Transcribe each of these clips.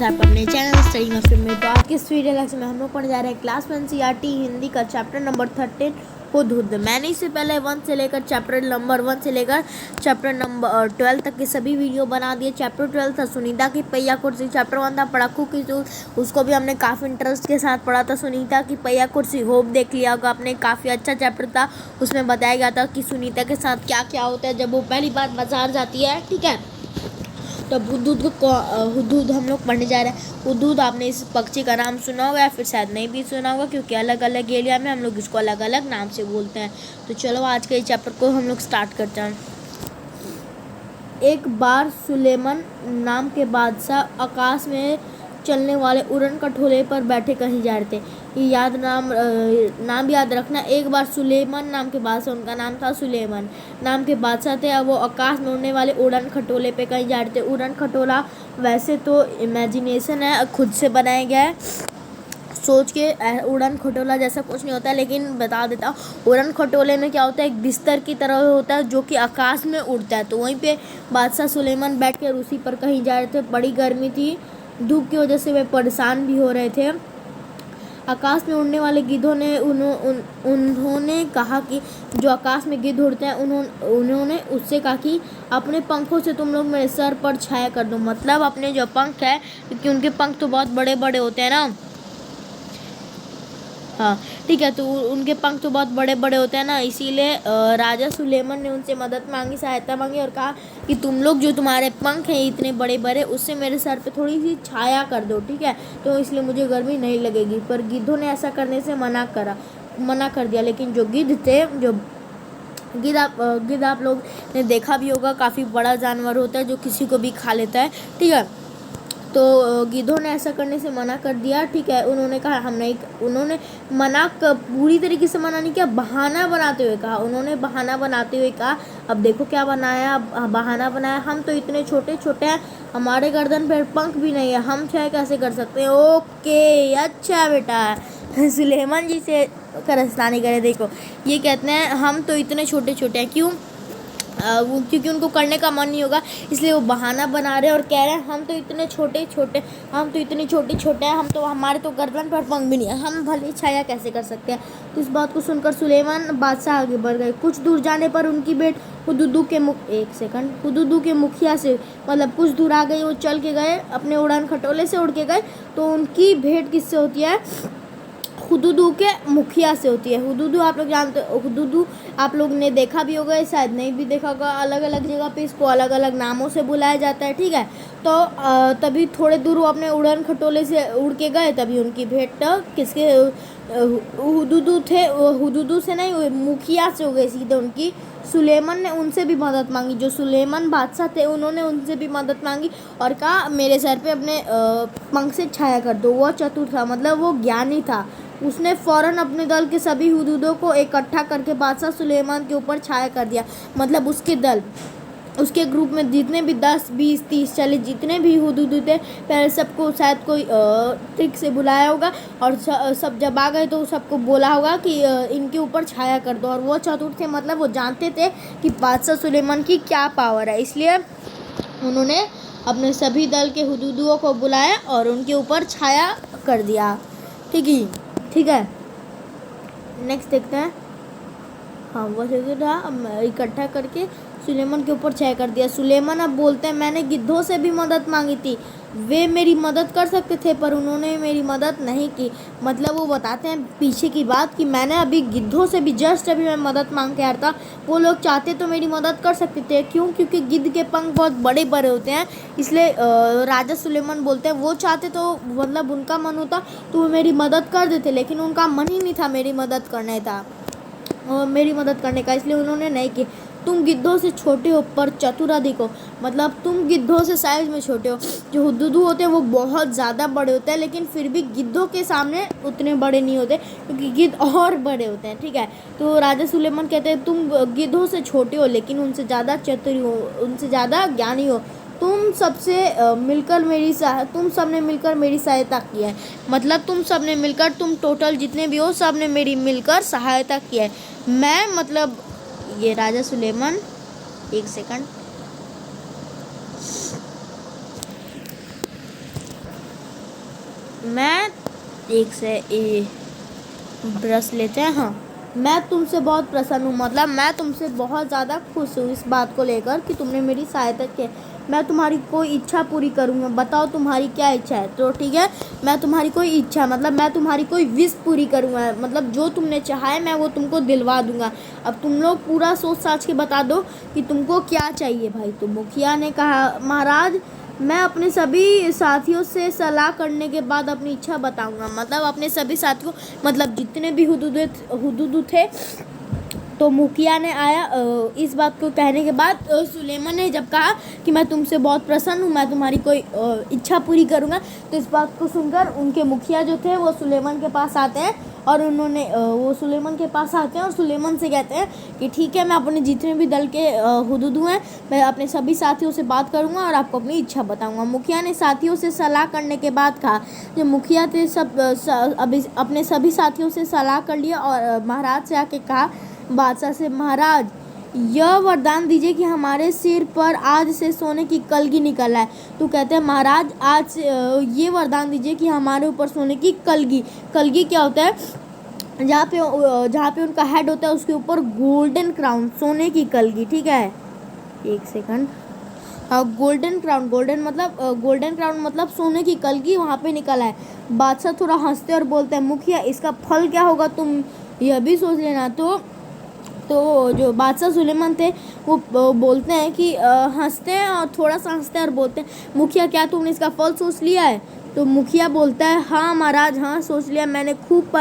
स्वागत है आपका अपने चैनल स्टडी मास्टर में। तो आज के इस वीडियो लेक्चर में हम लोग पढ़ने जा रहे हैं क्लास 1 CRT हिंदी का चैप्टर नंबर 13 हुदहुद। मैंने इससे पहले 1 से लेकर चैप्टर नंबर 1 से लेकर चैप्टर नंबर 12 तक के सभी वीडियो बना दिए। चैप्टर 12 था सुनीता की पहिया कुर्सी, चैप्टर 1 था पड़ाकू की चूल, उसको भी हमने काफ़ी इंटरेस्ट के साथ पढ़ा था। सुनीता की पहिया कुर्सी होप देख लिया होगा आपने, काफ़ी अच्छा चैप्टर था। उसमें बताया गया था कि सुनीता के साथ क्या क्या होता है जब वो पहली बार बाजार जाती है, ठीक है। तो हुदहुद हम लोग पढ़ने जा रहे हैं। हुदहुद आपने इस पक्षी का नाम सुना होगा या फिर शायद नहीं भी सुना होगा, क्योंकि अलग अलग एरिया में हम लोग इसको अलग अलग नाम से बोलते हैं। तो चलो आज के इस चैप्टर को हम लोग स्टार्ट करते हैं। एक बार सुलेमान नाम के बादशाह आकाश में चलने वाले उड़न खटोले पर बैठे कहीं जा रहे थे। ये नाम याद रखना। एक बार सुलेमान नाम के बादशाह, उनका नाम था सुलेमान नाम के बादशाह थे। अब वो आकाश में उड़ने वाले उड़न खटोले पे कहीं जा रहे थे। उड़न खटोला वैसे तो इमेजिनेशन है, खुद से बनाया गया है, सोच के। उड़न खटोला जैसा कुछ नहीं होता है, लेकिन बता देता हूँ। उड़न खटोले में क्या होता है, एक बिस्तर की तरह होता है जो कि आकाश में उड़ता है। तो वहीं पे बादशाह सुलेमान बैठ कर उसी पर कहीं जा रहे थे। बड़ी गर्मी थी, धूप की वजह से वे परेशान भी हो रहे थे। आकाश में उड़ने वाले गिद्धों ने उन्होंने कहा कि जो आकाश में गिद्ध उड़ते हैं, उन्होंने उससे कहा कि अपने पंखों से तुम लोग मेरे सर पर छाया कर दो। मतलब अपने जो पंख है, क्योंकि उनके पंख तो बहुत बड़े बड़े होते हैं ना, हाँ ठीक है। तो उनके पंख तो बहुत बड़े बड़े होते हैं ना, इसीलिए राजा सुलेमान ने उनसे मदद मांगी, सहायता मांगी और कहा कि तुम लोग जो तुम्हारे पंख हैं इतने बड़े बड़े, उससे मेरे सर पे थोड़ी सी छाया कर दो, ठीक है, तो इसलिए मुझे गर्मी नहीं लगेगी। पर गिद्धों ने ऐसा करने से मना कर दिया। लेकिन जो गिद्ध थे, जो गिद्ध आप लोग ने देखा भी होगा, काफ़ी बड़ा जानवर होता है जो किसी को भी खा लेता है, ठीक है। तो गिद्धों ने ऐसा करने से मना कर दिया, ठीक है। उन्होंने कहा हम नहीं, उन्होंने पूरी तरीके से मना नहीं किया, बहाना बनाते हुए कहा। उन्होंने बहाना बनाते हुए कहा, अब देखो क्या बनाया, बहाना बनाया, हम तो इतने छोटे छोटे हैं, हमारे गर्दन पर पंख भी नहीं है, हम छह कैसे कर सकते हैं। ओके अच्छा बेटा, सुलेमान जी से कारस्तानी करे। देखो ये कहते हैं हम तो इतने छोटे छोटे हैं, क्यों? क्योंकि उनको करने का मन नहीं होगा, इसलिए वो बहाना बना रहे हैं और कह रहे हैं हम तो इतने छोटे छोटे, हम तो इतने छोटे छोटे हैं, हम तो हमारे तो गर्दन पर पंख भी नहीं है, हम भले छाया कैसे कर सकते हैं। तो इस बात को सुनकर सुलेमान बादशाह आगे बढ़ गए। कुछ दूर जाने पर उनकी भेंट हुदहुद के मुखिया से, मतलब कुछ दूर आ गए, वो चल के गए, अपने उड़ान खटोले से उड़ के गए। तो उनकी भेंट किससे होती है? हुदहुद के मुखिया से होती है। हुदहुद आप लोग जानते हो, हुदहुद आप लोग ने देखा भी होगा, शायद नहीं भी देखा होगा, अलग अलग जगह पे इसको अलग अलग नामों से बुलाया जाता है, ठीक है। तो तभी थोड़े दूर वो अपने उड़न खटोले से उड़ के गए, तभी उनकी भेंट किसके? हुदहुद थे, हुदहुद से नहीं, मुखिया से हो गई सीधे उनकी। सुलेमान ने उनसे भी मदद मांगी, जो सुलेमान बादशाह थे उन्होंने उनसे भी मदद मांगी और कहा मेरे सर पे अपने पंख से छाया कर दो। वह चतुर था, मतलब वो ज्ञानी था। उसने फौरन अपने दल के सभी हुदहुदों को इकट्ठा करके बादशाह सुलेमान के ऊपर छाया कर दिया। मतलब उसके ग्रुप में जितने भी 10, 20, 30, 40 जितने भी हुदहुद थे, पहले सबको शायद कोई ट्रिक से बुलाया होगा और सब जब आ गए तो सबको बोला होगा कि इनके ऊपर छाया कर दो। और वो चतुर थे, मतलब वो जानते थे कि बादशाह सुलेमान की क्या पावर है, इसलिए उन्होंने अपने सभी दल के हुदहुदों को बुलाया और उनके ऊपर छाया कर दिया, ठीक है। नेक्स्ट देखते हैं। हाँ वो था, इकट्ठा करके सुलेमान के ऊपर छाया कर दिया। सुलेमान अब बोलते हैं मैंने गिद्धों से भी मदद मांगी थी, वे मेरी मदद कर सकते थे पर उन्होंने मेरी मदद नहीं की। मतलब वो बताते हैं पीछे की बात कि मैंने अभी गिद्धों से भी जस्ट अभी मैं मदद मांग के आया था, वो लोग चाहते तो मेरी मदद कर सकते थे। क्यों? क्योंकि गिद्ध के पंख बहुत बड़े बड़े होते हैं, इसलिए राजा सुलेमान बोलते हैं वो चाहते तो, मतलब उनका मन होता तो वो मेरी मदद कर देते, लेकिन उनका मन ही नहीं था मेरी मदद करने का, इसलिए उन्होंने नहीं की। तुम गिद्धों से छोटे हो पर चतुर अधिक हो, मतलब तुम गिद्धों से साइज में छोटे हो। जो हुदहुद होते हैं वो बहुत ज़्यादा बड़े होते हैं, लेकिन फिर भी गिद्धों के सामने उतने बड़े नहीं होते, क्योंकि गिद्ध और बड़े होते हैं, ठीक है। तो राजा सुलेमान कहते हैं तुम गिद्धों से छोटे हो लेकिन उनसे ज़्यादा चतुर हो, उनसे ज़्यादा ज्ञानी हो। तुम सबने मिलकर मेरी सहायता की है, मतलब तुम सबने मिलकर, तुम टोटल जितने भी हो सब ने मेरी मिलकर सहायता की है। मैं मतलब ये राजा सुलेमान, एक सेकंड, मैं एक से ब्रश लेते हैं। हाँ, मैं तुमसे बहुत प्रसन्न हूँ, मतलब मैं तुमसे बहुत ज़्यादा खुश हूँ इस बात को लेकर कि तुमने मेरी सहायता की। मैं तुम्हारी कोई इच्छा पूरी करूँगा, बताओ तुम्हारी क्या इच्छा है। तो ठीक है, मैं तुम्हारी कोई इच्छा मतलब मैं तुम्हारी कोई विश पूरी करूँगा, मतलब जो तुमने चाहा है मैं वो तुमको दिलवा दूँगा। अब तुम लोग पूरा सोच साच के बता दो कि तुमको क्या चाहिए भाई। तो मुखिया ने कहा, महाराज मैं अपने सभी साथियों से सलाह करने के बाद अपनी इच्छा बताऊंगा। मतलब अपने सभी साथियों, मतलब जितने भी हुदूद थे। तो मुखिया ने आया इस बात को कहने के बाद सुलेमान ने जब कहा कि मैं तुमसे बहुत प्रसन्न हूँ, मैं तुम्हारी कोई इच्छा पूरी करूँगा, तो इस बात को सुनकर उनके मुखिया जो थे वो सुलेमान के पास आते हैं और उन्होंने वो सुलेमान के पास आते हैं और सुलेमान से कहते हैं कि ठीक है, मैं अपने जितने भी दल के हुदूद हैं मैं अपने सभी साथियों से बात करूँगा और आपको अपनी इच्छा बताऊँगा। मुखिया ने साथियों से सलाह करने के बाद कहा, जब मुखिया थे अपने सभी साथियों से सलाह कर लिया और महाराज से आके कहा बादशाह से, महाराज यह वरदान दीजिए कि हमारे सिर पर आज से सोने की कलगी निकल आए। तो कहते हैं महाराज आज से ये वरदान दीजिए कि हमारे ऊपर सोने की कलगी क्या होता है, जहाँ पे उनका हेड होता है उसके ऊपर गोल्डन क्राउन, सोने की कलगी। ठीक है, एक सेकंड। गोल्डन क्राउन मतलब सोने की कलगी वहाँ पे निकल आए। बादशाह थोड़ा हंसते और बोलते हैं, मुखिया इसका फल क्या होगा तुम यह भी सोच लेना। तो जो बादशाह सुलेमान थे वो बोलते हैं कि हंसते हैं और थोड़ा सा हंसते हैं और बोलते हैं, मुखिया क्या तुमने इसका फल सोच लिया है। तो मुखिया बोलता है, हाँ महाराज, हाँ सोच लिया, मैंने खूब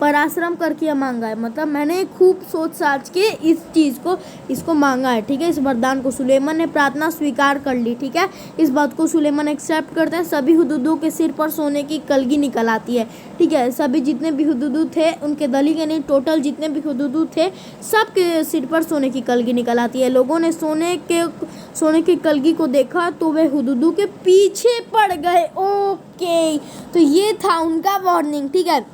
परिश्रम करके मांगा है, मतलब मैंने खूब सोच साच के इस चीज़ को इसको मांगा है। ठीक है, इस वरदान को सुलेमान ने प्रार्थना स्वीकार कर ली। ठीक है, इस बात को सुलेमान एक्सेप्ट करते हैं। सभी हुदूदों के सिर पर सोने की कलगी निकल आती है। ठीक है, सभी जितने भी हुदूद थे, उनके दली के नहीं, टोटल जितने भी हुदूद थे सबके सिर पर सोने की कलगी निकल आती है। लोगों ने सोने की कलगी को देखा तो वे हुदूदों के पीछे पड़ गए। ओके, तो ये था उनका वार्निंग। ठीक है,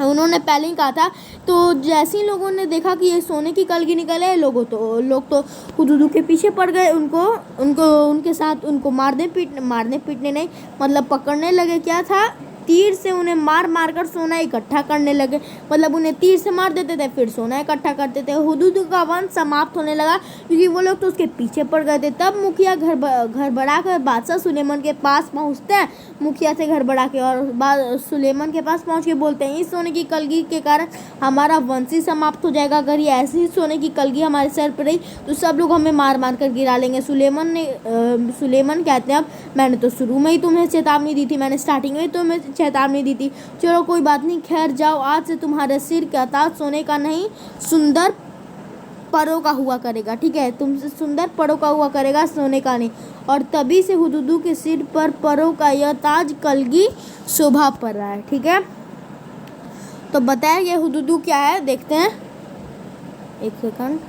उन्होंने पहले ही कहा था। तो जैसे ही लोगों ने देखा कि ये सोने की कलगी निकले, लोग तो हुदूदों के पीछे पड़ गए, उनके साथ उनको मारने पीटने नहीं, मतलब पकड़ने लगे। क्या था, तीर से उन्हें मार कर सोना इकट्ठा करने लगे। मतलब उन्हें तीर से मार देते थे, फिर सोना इकट्ठा करते थे। हुदूद का वंश समाप्त होने लगा क्योंकि वो लोग तो उसके पीछे पड़ गए थे। तब मुखिया घर बढ़ा कर बादशाह सुलेमान के पास पहुंचते हैं, मुखिया से घर बढ़ा के, और सुलेमान के पास पहुंच के बोलते हैं, इस सोने की कलगी के कारण हमारा वंश ही समाप्त हो जाएगा। अगर ये ऐसी ही सोने की कलगी हमारे सर पर रही तो सब लोग हमें मार कर गिरा लेंगे। सुलेमान कहते हैं, अब मैंने तो शुरू में ही तुम्हें चेतावनी दी थी, मैंने स्टार्टिंग में ही तुम्हें चेतावनी दी थी। चलो कोई बात नहीं, खैर जाओ, आज से तुम्हारे सिर का ताज सोने का नहीं सुंदर परों का हुआ करेगा। ठीक है, तुमसे सुंदर परों का हुआ करेगा, सोने का नहीं। और तभी से हुदूदों के सिर पर परों का यह ताज कलगी शोभा पड़ रहा है। ठीक है, तो बताया ये हुदूदू क्या है, देखते हैं, एक सेकंड।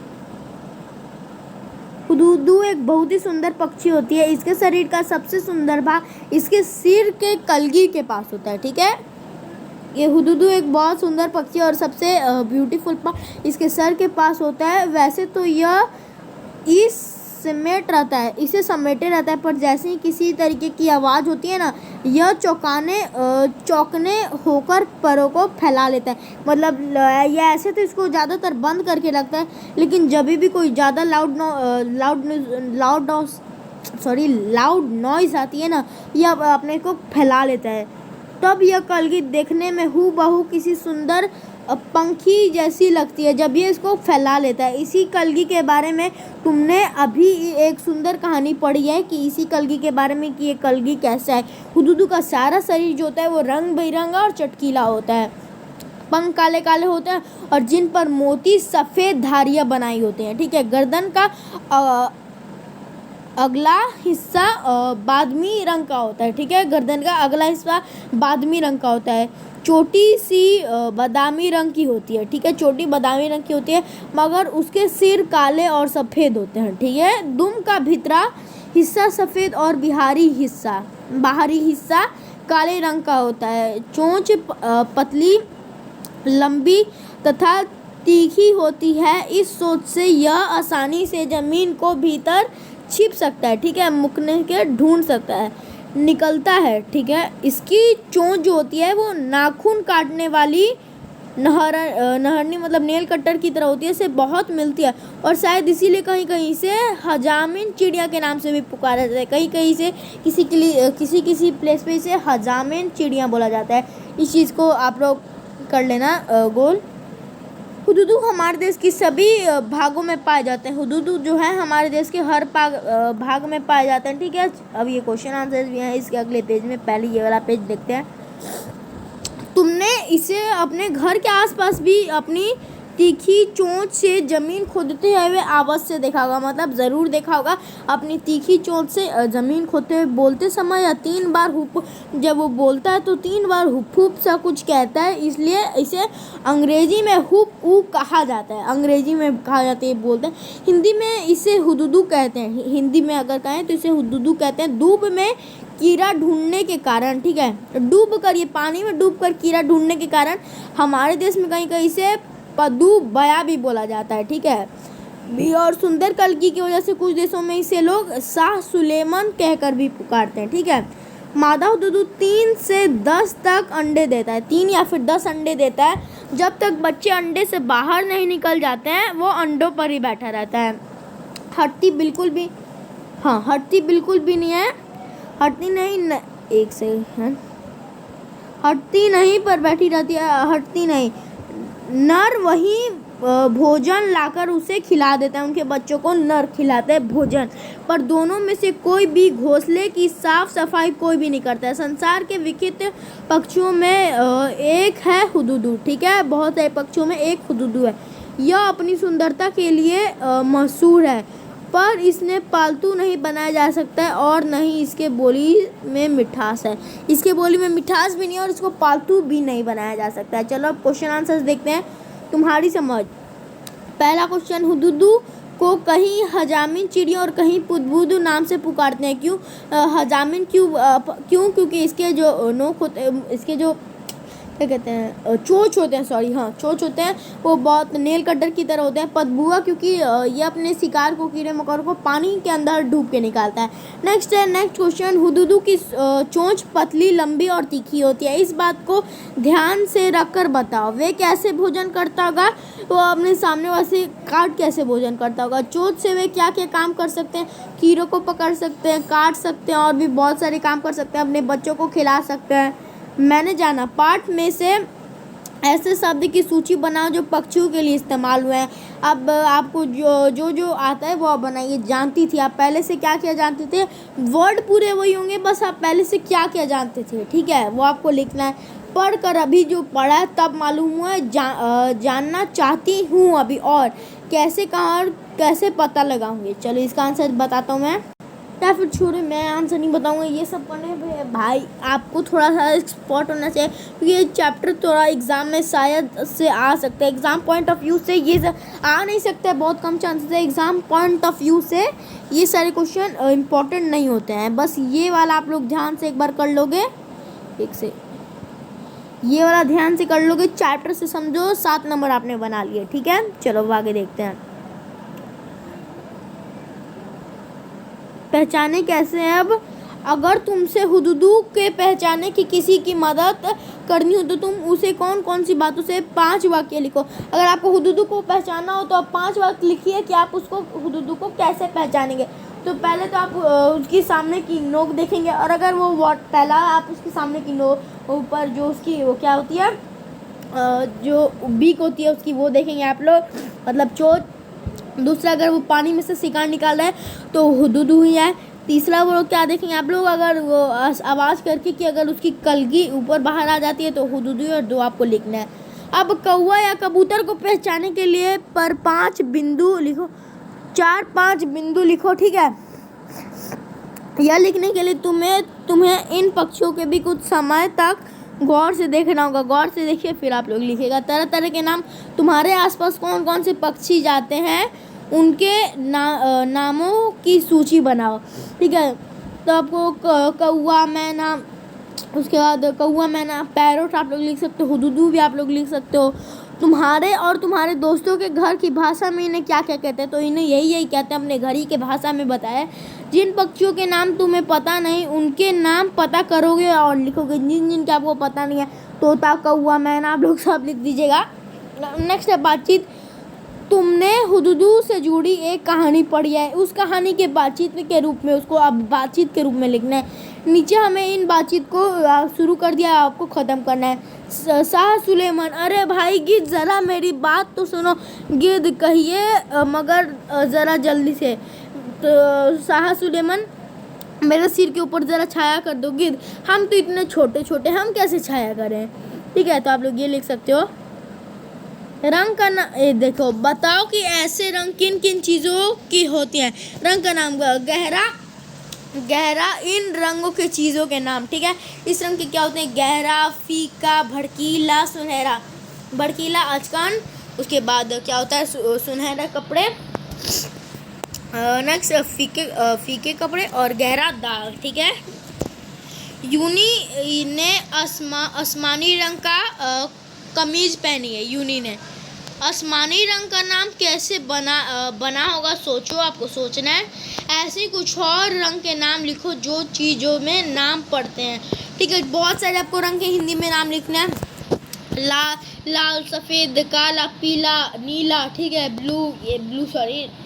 हुदूदू एक बहुत ही सुंदर पक्षी होती है। इसके शरीर का सबसे सुंदर भाग इसके सिर के कलगी के पास होता है। ठीक है, ये हुदूदू एक बहुत सुंदर पक्षी और सबसे ब्यूटीफुल पार्ट इसके सर के पास होता है। वैसे तो यह इसे समेटे रहता है, पर जैसे ही किसी तरीके की आवाज़ होती है ना, यह चौंकने होकर परों को फैला लेता है। मतलब यह ऐसे तो इसको ज़्यादातर बंद करके रखता है, लेकिन जब भी कोई ज़्यादा लाउड नॉइज़ आती है ना, यह अपने को फैला लेता है। तब यह कलगी देखने में हूबहू किसी सुंदर पंखी जैसी लगती है जब ये इसको फैला लेता है। इसी कलगी के बारे में तुमने अभी एक सुंदर कहानी पढ़ी है कि इसी कलगी के बारे में कि ये कलगी कैसा है। हुदूदू का सारा शरीर जो होता है वो रंग बिरंगा और चटकीला होता है। पंख काले काले होते हैं और जिन पर मोती सफ़ेद धारियाँ बनाई होती हैं। ठीक है, गर्दन का अगला हिस्सा बादामी रंग का होता है। ठीक है, गर्दन का अगला हिस्सा बादामी रंग का होता है। चोटी सी बादामी रंग की होती है। ठीक है, चोटी बादामी रंग की होती है, मगर उसके सिर काले और सफ़ेद होते हैं। ठीक है, दुम का भीतरा हिस्सा सफ़ेद और बाहरी हिस्सा काले रंग का होता है। चोंच पतली, लंबी तथा तीखी होती है। इस सोच से यह आसानी से ज़मीन को भीतर छिप सकता है। ठीक है, मुकने के ढूंढ सकता है। निकलता है, ठीक है। इसकी चोंच जो होती है वो नाखून काटने वाली नहरनी मतलब नेल कटर की तरह होती है, इससे बहुत मिलती है और शायद इसीलिए कहीं कहीं से हजामिन चिड़िया के नाम से भी पुकारा जाता है। कहीं कहीं से किसी किसी प्लेस पे इसे हजामिन चिड़िया बोला जाता है। इस चीज़ को आप लोग कर लेना गोल। हुदुदू हमारे देश की सभी भागों में पाए जाते हैं। हुदुदू जो है हमारे देश के हर भाग में पाए जाते हैं, ठीक है। अब ये क्वेश्चन आंसर्स भी हैं इसके अगले पेज में, पहले ये वाला पेज देखते हैं। तुमने इसे अपने घर के आसपास भी अपनी तीखी चोंच से ज़मीन खोदते हुए आवाज़ से देखा होगा, मतलब ज़रूर देखा होगा। अपनी तीखी चोंच से ज़मीन खोदते हुए बोलते समय या 3 बार हुप, जब वो बोलता है तो 3 बार हुप हुप सा कुछ कहता है, इसलिए इसे अंग्रेजी में हुप ऊ कहा जाता है। अंग्रेजी में कहा जाता है, बोलते हैं। हिंदी में इसे हुदुदू कहते हैं। हिंदी में अगर कहें तो इसे हुदुदू कहते हैं। धूप में कीड़ा ढूंढने के कारण, ठीक है, डूब कर, ये पानी में डूब कर कीड़ा ढूंढने के कारण हमारे देश में कहीं कहीं से पदू बया भी बोला जाता है, ठीक है। भी और सुंदर कलगी की वजह से कुछ देशों में इसे लोग शाह सुलेमान कहकर भी पुकारते हैं, ठीक है। मादा हुदुदू 3 से 10 तक अंडे देता है, 3 या फिर 10 अंडे देता है। जब तक बच्चे अंडे से बाहर नहीं निकल जाते हैं वो अंडों पर ही बैठा रहता है। हटती बिल्कुल भी नहीं है, एक सेकंड, हटती नहीं पर बैठी रहती है, हटती नहीं। नर वही भोजन लाकर उसे खिला देता है, उनके बच्चों को नर खिलाते हैं भोजन, पर दोनों में से कोई भी घोंसले की साफ सफाई कोई भी नहीं करता है। संसार के विचित्र पक्षियों में एक है हुदुदू, ठीक है, बहुत सारे पक्षियों में एक हुदुदू है। यह अपनी सुंदरता के लिए मशहूर है, पर इसने पालतू नहीं बनाया जा सकता है और न ही इसके बोली में मिठास है। इसके बोली में मिठास भी नहीं है और इसको पालतू भी नहीं बनाया जा सकता है। चलो अब क्वेश्चन आंसर्स देखते हैं, तुम्हारी समझ। पहला क्वेश्चन, हुदुदू को कहीं हजामिन चिड़िया और कहीं पुदबुदू नाम से पुकारते हैं। क्यों हजामिन? क्योंकि इसके जो नोक होते, इसके जो क्या कहते हैं, चोंच होते हैं, चोंच होते हैं, वो बहुत नेल कटर की तरह होते हैं। पदबुआ क्योंकि ये अपने शिकार को, कीड़े मकोड़ों को पानी के अंदर डूब के निकालता है। नेक्स्ट क्वेश्चन, हुदुदू की चोंच पतली, लंबी और तीखी होती है। इस बात को ध्यान से रख कर बताओ, वे कैसे भोजन करता होगा? वो अपने सामने वाले से काट कैसे भोजन करता होगा? चोंच से वे क्या क्या काम कर सकते हैं? कीड़ों को पकड़ सकते हैं, काट सकते हैं और भी बहुत सारे काम कर सकते हैं। अपने बच्चों को खिला सकते हैं। मैंने जाना पाठ में से ऐसे शब्द की सूची बनाओ जो पक्षियों के लिए इस्तेमाल हुए हैं। अब आपको जो आता है वो आप बनाइए। जानती थी, आप पहले से क्या क्या जानते थे? वर्ड पूरे वही होंगे, बस आप पहले से क्या क्या जानते थे, ठीक है, वो आपको लिखना है। पढ़कर अभी जो पढ़ा है तब मालूम हुआ है, जानना चाहती हूँ अभी, और कैसे, कहाँ और कैसे पता लगाऊंगी। चलो इसका आंसर बताता हूँ मैं, या फिर छोड़े, मैं आंसर नहीं बताऊंगा। ये सब पढ़ने में भाई आपको थोड़ा सा एक्सपर्ट होना चाहिए, क्योंकि ये चैप्टर थोड़ा एग्ज़ाम में शायद से आ सकता है। एग्ज़ाम पॉइंट ऑफ व्यू से ये सब आ नहीं सकता है, बहुत कम चांसेस है। एग्ज़ाम पॉइंट ऑफ व्यू से ये सारे क्वेश्चन इंपॉर्टेंट नहीं होते हैं। बस ये वाला आप लोग ध्यान से एक बार कर लोगे, ये वाला ध्यान से कर लोगे, चैप्टर से समझो, 7 नंबर आपने बना लिए, ठीक है। चलो आगे देखते हैं। पहचाने कैसे है? अब अगर तुमसे हुदुदू के पहचाने की किसी की मदद करनी हो तो तुम उसे कौन कौन सी बातों से 5 वाक्य लिखो। अगर आपको हुदुदू को पहचानना हो तो आप 5 वाक्य लिखिए कि आप उसको, हुदुदू को कैसे पहचानेंगे। तो पहले तो आप उसकी सामने की नोक देखेंगे, और अगर वो पहला आप उसके सामने की नोक ऊपर जो उसकी वो क्या होती है, जो बीक होती है उसकी, वो देखेंगे आप लोग, मतलब चोंच। दूसरा, अगर वो पानी में से शिकार निकाल रहा है तो हुदुदू ही है। तीसरा, वो लोग क्या देखेंगे आप लोग, अगर वो आवाज़ करके कि अगर उसकी कलगी ऊपर बाहर आ जाती है तो हुदुदू है, और 2 आपको लिखना है। अब कौवा या कबूतर को पहचानने के लिए 5 बिंदु लिखो, 4-5 बिंदु लिखो, ठीक है। यह लिखने के लिए तुम्हें इन पक्षियों के भी कुछ समय तक गौर से देखना होगा। गौर से देखिए फिर आप लोग लिखिएगा। तरह तरह के नाम, तुम्हारे आसपास कौन कौन से पक्षी जाते हैं उनके नामों की सूची बनाओ, ठीक है। तो आपको कौवा, मैना, उसके बाद कौवा, मैना, पैरोट आप लोग लिख सकते हो, हुदुदू भी आप लोग लिख सकते हो, तुम्हारे और तुम्हारे दोस्तों के घर की भाषा में इन्हें क्या क्या कहते हैं, तो इन्हें यही कहते हैं। अपने घर ही के भाषा में बताया। जिन पक्षियों के नाम तुम्हें पता नहीं उनके नाम पता करोगे और लिखोगे। जिन जिनके आपको पता नहीं है, तोता, कौवा, मैना, आप लोग सब लिख दीजिएगा। नेक्स्ट है बातचीत। तुमने हुदुदू से जुड़ी एक कहानी पढ़ी है, उस कहानी के बातचीत के रूप में उसको अब बातचीत के रूप में लिखना है। नीचे हमें इन बातचीत को शुरू कर दिया, आपको ख़त्म करना है। शाह सुलेमान, अरे भाई गिद्ध ज़रा मेरी बात तो सुनो। गिद्ध कहिए मगर ज़रा जल्दी से। तो शाह सुलेमान, मेरे सिर के ऊपर ज़रा छाया कर दो। गिद्ध, हम तो इतने छोटे छोटे, हम कैसे छाया करें। ठीक है, तो आप लोग ये लिख सकते हो। रंग का नाम, देखो बताओ कि ऐसे रंग किन किन चीज़ों की होती हैं। रंग का नाम गहरा, गहरा, इन रंगों के चीज़ों के नाम। ठीक है, इस रंग के क्या होते हैं, गहरा, फीका, भड़कीला, सुनहरा। भड़कीला अचकन, उसके बाद क्या होता है सुनहरा कपड़े, नेक्स्ट फीके कपड़े और गहरा दाग। ठीक है, यूनी ने आसमानी रंग का कमीज पहनी है। यूनी ने आसमानी रंग का नाम कैसे बना होगा, सोचो, आपको सोचना है। ऐसे कुछ और रंग के नाम लिखो जो चीज़ों में नाम पड़ते हैं। ठीक है, बहुत सारे आपको रंग के हिंदी में नाम लिखना है। लाल, सफ़ेद, काला, पीला, नीला। ठीक है,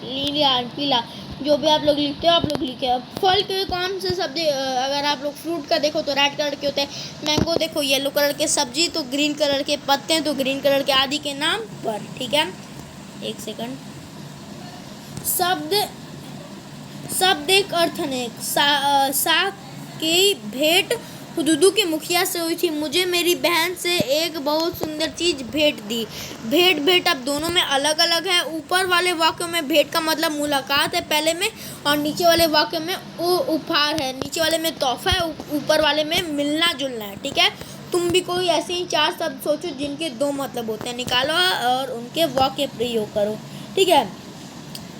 नीला, पीला, जो भी आप लोग लिखते हो आप लोग लिखे। अब फल के कौन से सब्जी, अगर आप लोग फ्रूट का देखो तो रेड कलर के होते हैं। मैंगो देखो येलो कलर के, सब्जी तो ग्रीन कलर के, पत्ते तो ग्रीन कलर के, आदि के नाम पर। ठीक है, एक सेकंड। शब्द एक अर्थ अनेक। सा की भेंट हुदुदू के मुखिया से हुई थी। मुझे मेरी बहन से एक बहुत सुंदर चीज़ भेंट दी। भेंट अब दोनों में अलग अलग है। ऊपर वाले वाक्य में भेंट का मतलब मुलाकात है पहले में, और नीचे वाले वाक्य में उपहार है। नीचे वाले में तोहफा है, ऊपर वाले में मिलना जुलना है। ठीक है, तुम भी कोई ऐसे ही 4 शब्द सोचो जिनके 2 मतलब होते हैं, निकालो और उनके वाक्य प्रयोग करो। ठीक है,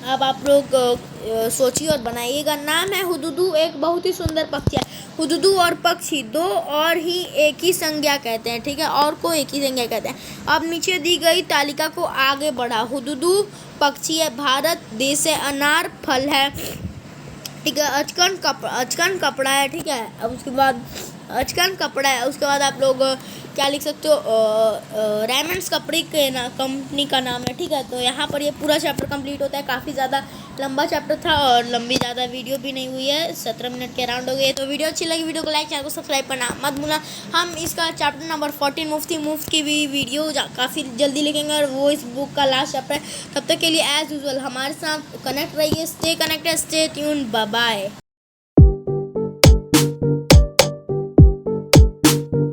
अब आप लोग सोचिए और बनाइएगा। नाम है हुदुदू, एक बहुत ही सुंदर पक्षी है। हुदुदू और पक्षी दो और ही एक ही संज्ञा कहते हैं। ठीक है, और को एक ही संज्ञा कहते हैं। अब नीचे दी गई तालिका को आगे बढ़ा। हुदुदू पक्षी है, भारत देश है, अनार फल है। ठीक है, अचकन कपड़ा है। ठीक है, अब उसके बाद अचकन कपड़ा है, उसके बाद आप लोग क्या लिख सकते हो, रेमंड्स कपड़े के कंपनी का नाम है। ठीक है, तो यहाँ पर ये पूरा चैप्टर कंप्लीट होता है। काफ़ी ज़्यादा लंबा चैप्टर था और लंबी ज़्यादा वीडियो भी नहीं हुई है, 17 मिनट के अराउंड हो गए। तो वीडियो अच्छी लगी, वीडियो को लाइक, चैनल को सब्सक्राइब करना मत भूलना। हम इसका चैप्टर नंबर 14 मुफ्त की भी वीडियो काफ़ी जल्दी लिखेंगे और वो इस बुक का लास्ट चैप्टर है। तब तक के लिए एज यूजुअल हमारे साथ कनेक्ट रहिए। Stay connected, stay tuned, bye bye.